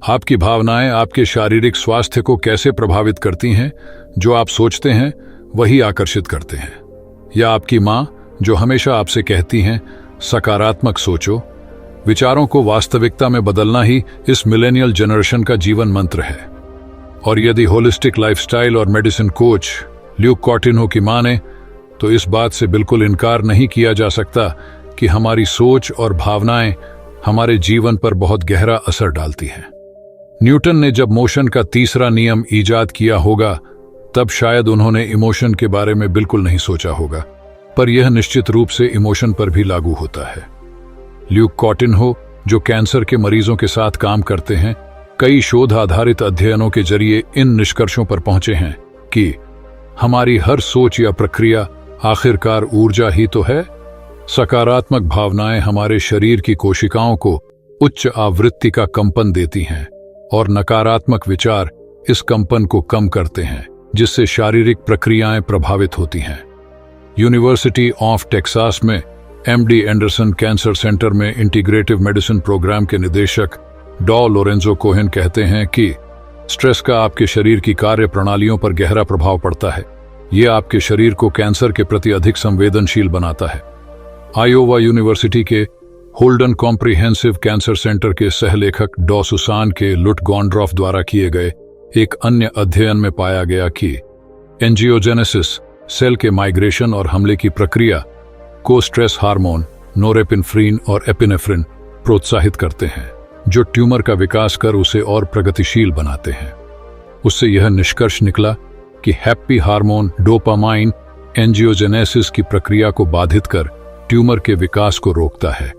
आपकी भावनाएं आपके शारीरिक स्वास्थ्य को कैसे प्रभावित करती हैं? जो आप सोचते हैं वही आकर्षित करते हैं। या आपकी माँ जो हमेशा आपसे कहती हैं सकारात्मक सोचो। विचारों को वास्तविकता में बदलना ही इस मिलेनियल जनरेशन का जीवन मंत्र है। और यदि होलिस्टिक लाइफस्टाइल और मेडिसिन कोच ल्यूक कॉटिन्हो की माने तो इस बात से बिल्कुल इनकार नहीं किया जा सकता कि हमारी सोच और भावनाएं हमारे जीवन पर बहुत गहरा असर डालती हैं। न्यूटन ने जब मोशन का तीसरा नियम ईजाद किया होगा तब शायद उन्होंने इमोशन के बारे में बिल्कुल नहीं सोचा होगा, पर यह निश्चित रूप से इमोशन पर भी लागू होता है। ल्यूक कॉटिन्हो जो कैंसर के मरीजों के साथ काम करते हैं, कई शोध आधारित अध्ययनों के जरिए इन निष्कर्षों पर पहुंचे हैं कि हमारी हर सोच या प्रक्रिया आखिरकार ऊर्जा ही तो है। सकारात्मक भावनाएं हमारे शरीर की कोशिकाओं को उच्च आवृत्ति का कंपन देती हैं और नकारात्मक विचार इस कंपन को कम करते हैं, जिससे शारीरिक प्रक्रियाएं प्रभावित होती हैं। यूनिवर्सिटी ऑफ टेक्सास में एमडी एंडरसन कैंसर सेंटर में इंटीग्रेटिव मेडिसिन प्रोग्राम के निदेशक डॉ लोरेंजो कोहेन कहते हैं कि स्ट्रेस का आपके शरीर की कार्य प्रणालियों पर गहरा प्रभाव पड़ता है। यह आपके शरीर को कैंसर के प्रति अधिक संवेदनशील बनाता है। आयोवा यूनिवर्सिटी के होल्डन कॉम्प्रिहेंसिव कैंसर सेंटर के सहलेखक डॉ सुसान के लुट गॉन्ड्रॉफ द्वारा किए गए एक अन्य अध्ययन में पाया गया कि एंजियोजेनेसिस सेल के माइग्रेशन और हमले की प्रक्रिया को स्ट्रेस हार्मोन नोरेपिनेफ्रिन और एपिनेफ्रिन प्रोत्साहित करते हैं, जो ट्यूमर का विकास कर उसे और प्रगतिशील बनाते हैं। उससे यह निष्कर्ष निकला कि हैप्पी हार्मोन डोपामाइन एंजियोजेनेसिस की प्रक्रिया को बाधित कर ट्यूमर के विकास को रोकता है।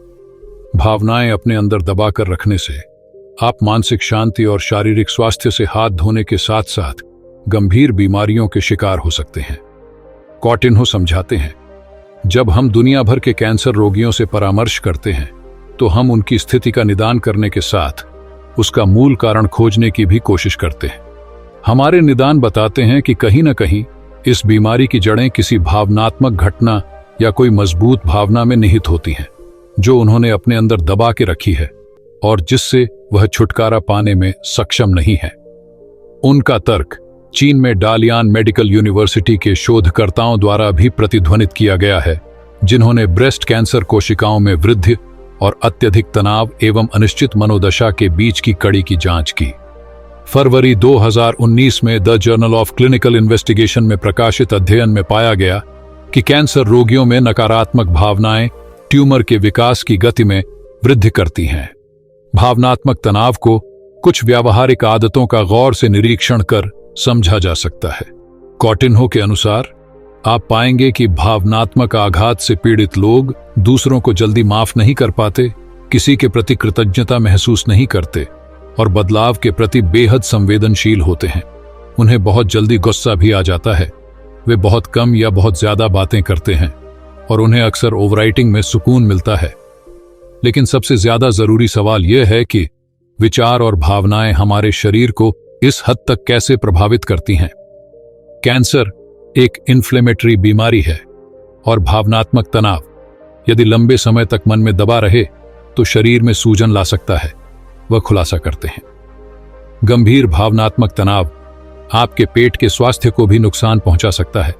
भावनाएं अपने अंदर दबाकर रखने से आप मानसिक शांति और शारीरिक स्वास्थ्य से हाथ धोने के साथ साथ गंभीर बीमारियों के शिकार हो सकते हैं। कॉटिन्हो समझाते हैं, जब हम दुनिया भर के कैंसर रोगियों से परामर्श करते हैं तो हम उनकी स्थिति का निदान करने के साथ उसका मूल कारण खोजने की भी कोशिश करते हैं। हमारे निदान बताते हैं कि कहीं न कहीं इस बीमारी की जड़ें किसी भावनात्मक घटना या कोई मजबूत भावना में निहित होती हैं, जो उन्होंने अपने अंदर दबा के रखी है और जिससे वह छुटकारा पाने में सक्षम नहीं है। उनका तर्क चीन में डालियान मेडिकल यूनिवर्सिटी के शोधकर्ताओं द्वारा भी प्रतिध्वनित किया गया है, जिन्होंने ब्रेस्ट कैंसर कोशिकाओं में वृद्धि और अत्यधिक तनाव एवं अनिश्चित मनोदशा के बीच की कड़ी की जांच की। फरवरी 2019 में the journal of clinical investigation में प्रकाशित अध्ययन में पाया गया कि कैंसर रोगियों में नकारात्मक भावनाएं ट्यूमर के विकास की गति में वृद्धि करती हैं। भावनात्मक तनाव को कुछ व्यावहारिक आदतों का गौर से निरीक्षण कर समझा जा सकता है। कॉटिन्हो के अनुसार आप पाएंगे कि भावनात्मक आघात से पीड़ित लोग दूसरों को जल्दी माफ नहीं कर पाते, किसी के प्रति कृतज्ञता महसूस नहीं करते और बदलाव के प्रति बेहद संवेदनशील होते हैं। उन्हें बहुत जल्दी गुस्सा भी आ जाता है। वे बहुत कम या बहुत ज्यादा बातें करते हैं और उन्हें अक्सर ओवरराइटिंग में सुकून मिलता है। लेकिन सबसे ज्यादा जरूरी सवाल यह है कि विचार और भावनाएं हमारे शरीर को इस हद तक कैसे प्रभावित करती हैं। कैंसर एक इन्फ्लेमेटरी बीमारी है और भावनात्मक तनाव यदि लंबे समय तक मन में दबा रहे तो शरीर में सूजन ला सकता है, वह खुलासा करते हैं। गंभीर भावनात्मक तनाव आपके पेट के स्वास्थ्य को भी नुकसान पहुंचा सकता है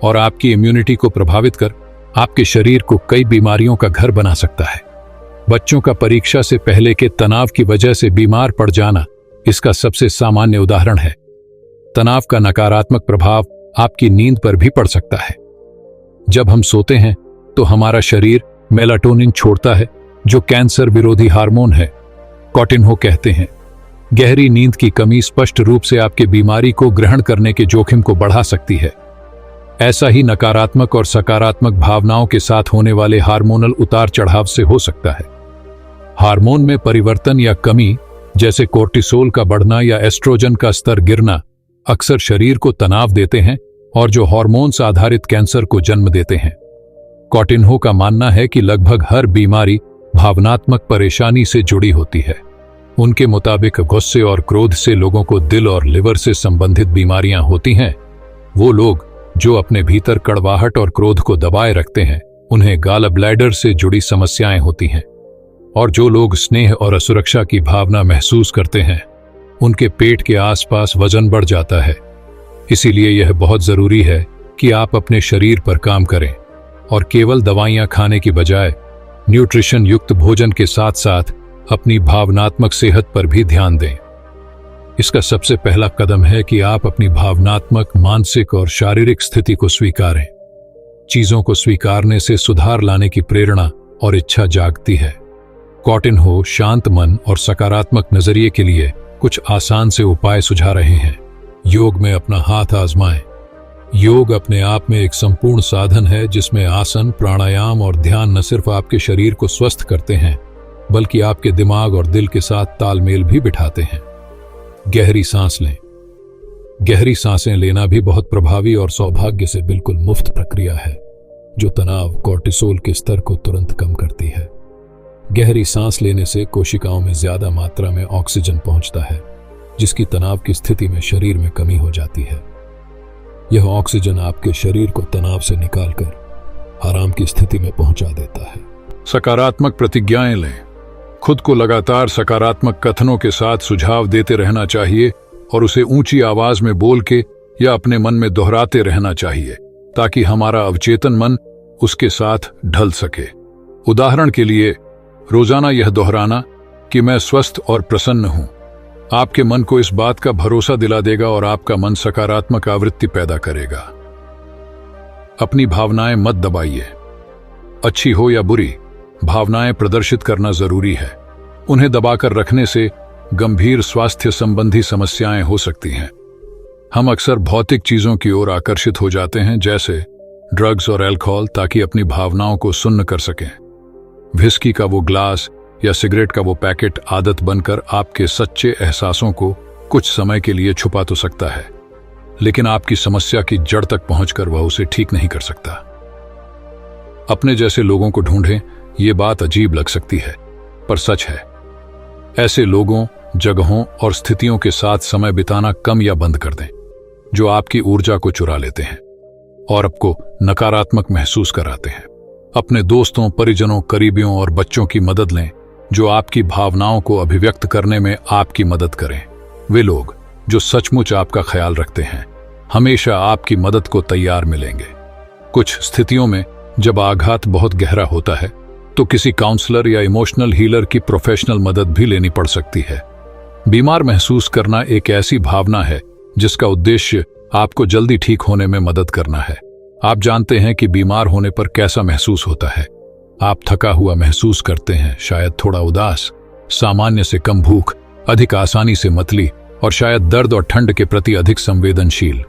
और आपकी इम्यूनिटी को प्रभावित कर आपके शरीर को कई बीमारियों का घर बना सकता है। बच्चों का परीक्षा से पहले के तनाव की वजह से बीमार पड़ जाना इसका सबसे सामान्य उदाहरण है। तनाव का नकारात्मक प्रभाव आपकी नींद पर भी पड़ सकता है। जब हम सोते हैं तो हमारा शरीर मेलाटोनिन छोड़ता है, जो कैंसर विरोधी हार्मोन है। कॉटिन्हो कहते हैं, गहरी नींद की कमी स्पष्ट रूप से आपके बीमारी को ग्रहण करने के जोखिम को बढ़ा सकती है। ऐसा ही नकारात्मक और सकारात्मक भावनाओं के साथ होने वाले हार्मोनल उतार चढ़ाव से हो सकता है। हार्मोन में परिवर्तन या कमी, जैसे कोर्टिसोल का बढ़ना या एस्ट्रोजन का स्तर गिरना, अक्सर शरीर को तनाव देते हैं और जो हार्मोन्स आधारित कैंसर को जन्म देते हैं। कॉटिन्हो का मानना है कि लगभग हर बीमारी भावनात्मक परेशानी से जुड़ी होती है। उनके मुताबिक गुस्से और क्रोध से लोगों को दिल और लिवर से संबंधित बीमारियां होती हैं। वो लोग जो अपने भीतर कड़वाहट और क्रोध को दबाए रखते हैं, उन्हें गॉल ब्लैडर से जुड़ी समस्याएं होती हैं। और जो लोग स्नेह और असुरक्षा की भावना महसूस करते हैं उनके पेट के आसपास वजन बढ़ जाता है। इसीलिए यह बहुत जरूरी है कि आप अपने शरीर पर काम करें और केवल दवाइयां खाने की बजाय न्यूट्रिशन युक्त भोजन के साथ साथ अपनी भावनात्मक सेहत पर भी ध्यान दें। इसका सबसे पहला कदम है कि आप अपनी भावनात्मक, मानसिक और शारीरिक स्थिति को स्वीकारें। चीजों को स्वीकारने से सुधार लाने की प्रेरणा और इच्छा जागती है। कॉटिन हो शांत मन और सकारात्मक नजरिए के लिए कुछ आसान से उपाय सुझा रहे हैं। योग में अपना हाथ आजमाएं। योग अपने आप में एक संपूर्ण साधन है जिसमें आसन, प्राणायाम और ध्यान न सिर्फ आपके शरीर को स्वस्थ करते हैं बल्कि आपके दिमाग और दिल के साथ तालमेल भी बिठाते हैं। गहरी सांस लें। गहरी सांसें लेना भी बहुत प्रभावी और सौभाग्य से बिल्कुल मुफ्त प्रक्रिया है जो तनाव, कॉर्टिसोल के स्तर को तुरंत कम करती है। गहरी सांस लेने से कोशिकाओं में ज्यादा मात्रा में ऑक्सीजन पहुंचता है जिसकी तनाव की स्थिति में शरीर में कमी हो जाती है। यह ऑक्सीजन आपके शरीर को तनाव से निकालकर आराम की स्थिति में पहुंचा देता है। सकारात्मक प्रतिज्ञाएं लें। खुद को लगातार सकारात्मक कथनों के साथ सुझाव देते रहना चाहिए और उसे ऊंची आवाज में बोल के या अपने मन में दोहराते रहना चाहिए ताकि हमारा अवचेतन मन उसके साथ ढल सके। उदाहरण के लिए, रोजाना यह दोहराना कि मैं स्वस्थ और प्रसन्न हूं आपके मन को इस बात का भरोसा दिला देगा और आपका मन सकारात्मक आवृत्ति पैदा करेगा। अपनी भावनाएं मत दबाइए। अच्छी हो या बुरी, भावनाएं प्रदर्शित करना जरूरी है। उन्हें दबाकर रखने से गंभीर स्वास्थ्य संबंधी समस्याएं हो सकती हैं। हम अक्सर भौतिक चीजों की ओर आकर्षित हो जाते हैं जैसे ड्रग्स और अल्कोहल ताकि अपनी भावनाओं को सुन्न कर सकें। विस्की का वो ग्लास या सिगरेट का वो पैकेट आदत बनकर आपके सच्चे एहसासों को कुछ समय के लिए छुपा तो सकता है लेकिन आपकी समस्या की जड़ तक पहुंचकर वह उसे ठीक नहीं कर सकता। अपने जैसे लोगों को ढूंढें। ये बात अजीब लग सकती है पर सच है। ऐसे लोगों, जगहों और स्थितियों के साथ समय बिताना कम या बंद कर दें जो आपकी ऊर्जा को चुरा लेते हैं और आपको नकारात्मक महसूस कराते हैं। अपने दोस्तों, परिजनों, करीबियों और बच्चों की मदद लें जो आपकी भावनाओं को अभिव्यक्त करने में आपकी मदद करें। वे लोग जो सचमुच आपका ख्याल रखते हैं हमेशा आपकी मदद को तैयार मिलेंगे। कुछ स्थितियों में जब आघात बहुत गहरा होता है तो किसी काउंसलर या इमोशनल हीलर की प्रोफेशनल मदद भी लेनी पड़ सकती है। बीमार महसूस करना एक ऐसी भावना है जिसका उद्देश्य आपको जल्दी ठीक होने में मदद करना है। आप जानते हैं कि बीमार होने पर कैसा महसूस होता है। आप थका हुआ महसूस करते हैं, शायद थोड़ा उदास, सामान्य से कम भूख, अधिक आसानी से मतली और शायद दर्द और ठंड के प्रति अधिक संवेदनशील।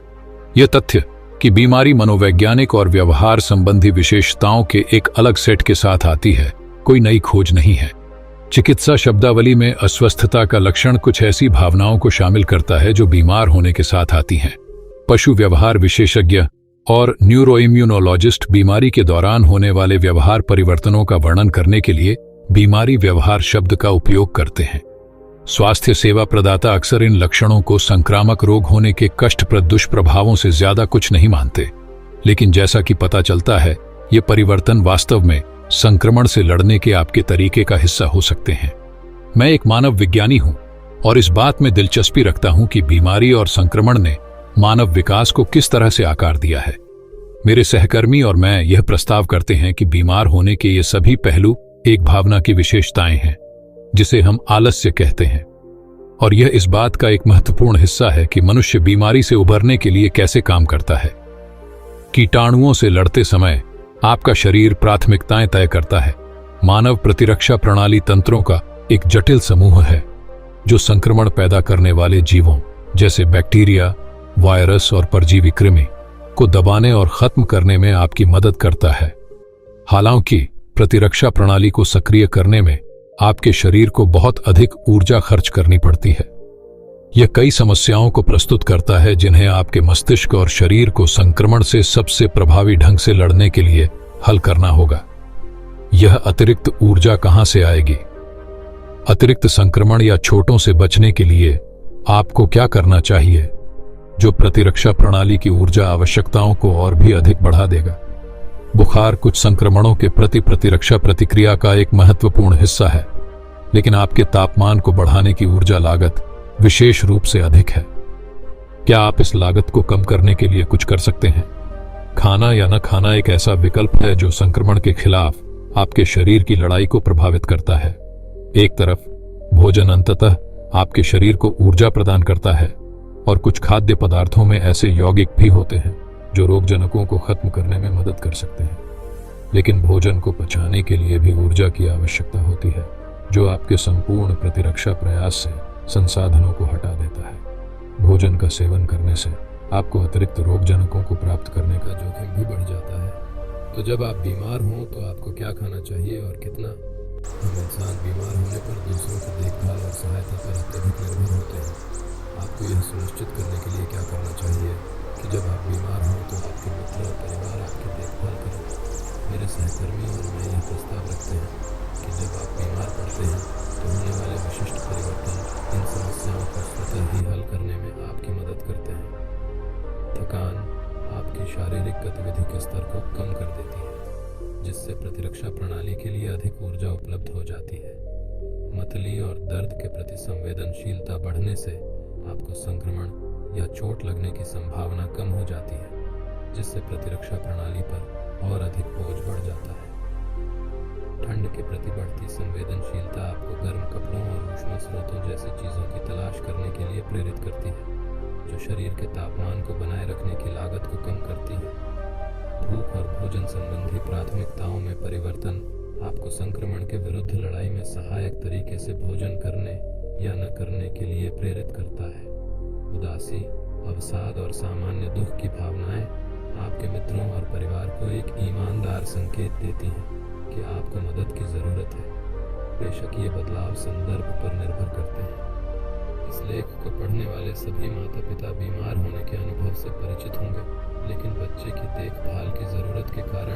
यह तथ्य कि बीमारी मनोवैज्ञानिक और व्यवहार संबंधी विशेषताओं के एक अलग सेट के साथ आती है कोई नई खोज नहीं है। चिकित्सा शब्दावली में अस्वस्थता का लक्षण कुछ ऐसी भावनाओं को शामिल करता है जो बीमार होने के साथ आती हैं। पशु व्यवहार विशेषज्ञ और न्यूरोइम्यूनोलॉजिस्ट बीमारी के दौरान होने वाले व्यवहार परिवर्तनों का वर्णन करने के लिए बीमारी व्यवहार शब्द का उपयोग करते हैं। स्वास्थ्य सेवा प्रदाता अक्सर इन लक्षणों को संक्रामक रोग होने के कष्टप्रद दुष्प्रभावों से ज्यादा कुछ नहीं मानते, लेकिन जैसा कि पता चलता है ये परिवर्तन वास्तव में संक्रमण से लड़ने के आपके तरीके का हिस्सा हो सकते हैं। मैं एक मानव विज्ञानी हूं और इस बात में दिलचस्पी रखता हूं कि बीमारी और संक्रमण ने मानव विकास को किस तरह से आकार दिया है। मेरे सहकर्मी और मैं यह प्रस्ताव करते हैं कि बीमार होने के ये सभी पहलू एक भावना की विशेषताएं हैं जिसे हम आलस्य कहते हैं, और यह इस बात का एक महत्वपूर्ण हिस्सा है कि मनुष्य बीमारी से उबरने के लिए कैसे काम करता है। कीटाणुओं से लड़ते समय आपका शरीर प्राथमिकताएं तय करता है। मानव प्रतिरक्षा प्रणाली तंत्रों का एक जटिल समूह है जो संक्रमण पैदा करने वाले जीवों जैसे बैक्टीरिया, वायरस और परजीवी कृमि को दबाने और खत्म करने में आपकी मदद करता है। हालांकि प्रतिरक्षा प्रणाली को सक्रिय करने में आपके शरीर को बहुत अधिक ऊर्जा खर्च करनी पड़ती है। यह कई समस्याओं को प्रस्तुत करता है जिन्हें आपके मस्तिष्क और शरीर को संक्रमण से सबसे प्रभावी ढंग से लड़ने के लिए हल करना होगा। यह अतिरिक्त ऊर्जा कहां से आएगी? अतिरिक्त संक्रमण या चोटों से बचने के लिए आपको क्या करना चाहिए जो प्रतिरक्षा प्रणाली की ऊर्जा आवश्यकताओं को और भी अधिक बढ़ा देगा? बुखार कुछ संक्रमणों के प्रति प्रतिरक्षा प्रतिक्रिया का एक महत्वपूर्ण हिस्सा है। लेकिन आपके तापमान को बढ़ाने की ऊर्जा लागत विशेष रूप से अधिक है। क्या आप इस लागत को कम करने के लिए कुछ कर सकते हैं? खाना या न खाना एक ऐसा विकल्प है जो संक्रमण के खिलाफ आपके शरीर की लड़ाई को प्रभावित करता है। एक तरफ भोजन अंततः आपके शरीर को ऊर्जा प्रदान करता है और कुछ खाद्य पदार्थों में ऐसे यौगिक भी होते हैं जो रोगजनकों को खत्म करने में मदद कर सकते हैं। लेकिन भोजन को पचाने के लिए भी ऊर्जा की आवश्यकता होती है, जो आपके संपूर्ण प्रतिरक्षा प्रयास से संसाधनों को हटा देता है। भोजन का सेवन करने से आपको अतिरिक्त रोगजनकों को प्राप्त करने का जोखिम भी बढ़ जाता है। तो जब आप बीमार हों तो आपको क्या खाना चाहिए और कितना? हम इंसान बीमार होने पर दूसरों की देखभाल और सहायता पर अत्यधिक निर्भर होते हैं। आपको यह सुनिश्चित करने के लिए क्या करना चाहिए कि जब आप बीमार हों तो आपके मित्र और परिवार आपकी देखभाल करें। मेरे सहकर्मी और मैं यह प्रस्ताव रखते हैं कि जब आप बीमार पड़ते हैं तो होने वाले विशिष्ट परिवर्तन इन समस्याओं को स्वतः ही हल करने में आपकी मदद करते हैं। थकान आपकी शारीरिक गतिविधि के स्तर को कम कर देती है, जिससे प्रतिरक्षा प्रणाली के लिए अधिक ऊर्जा उपलब्ध हो जाती है। मतली और दर्द के प्रति संवेदनशीलता बढ़ने से आपको संक्रमण या चोट लगने की संभावना कम हो जाती है, जिससे प्रतिरक्षा प्रणाली पर और अधिक बोझ बढ़ जाता है। ठंड के प्रति बढ़ती संवेदनशीलता आपको गर्म कपड़ों और ऊष्मा स्रोतों जैसी चीजों की तलाश करने के लिए प्रेरित करती है, जो शरीर के तापमान को बनाए रखने की लागत को कम करती है। भूख और भोजन संबंधी प्राथमिकताओं में परिवर्तन आपको संक्रमण के विरुद्ध लड़ाई में सहायक तरीके से भोजन करने या न करने के लिए प्रेरित करता है। उदासी, अवसाद और सामान्य दुख की भावनाएं आपके मित्रों और परिवार को एक ईमानदार संकेत देती हैं कि आपको मदद की जरूरत है। बेशक ये बदलाव संदर्भ पर निर्भर करते हैं। इस लेख को पढ़ने वाले सभी माता पिता बीमार होने के अनुभव से परिचित होंगे, लेकिन बच्चे की देखभाल की जरूरत के कारण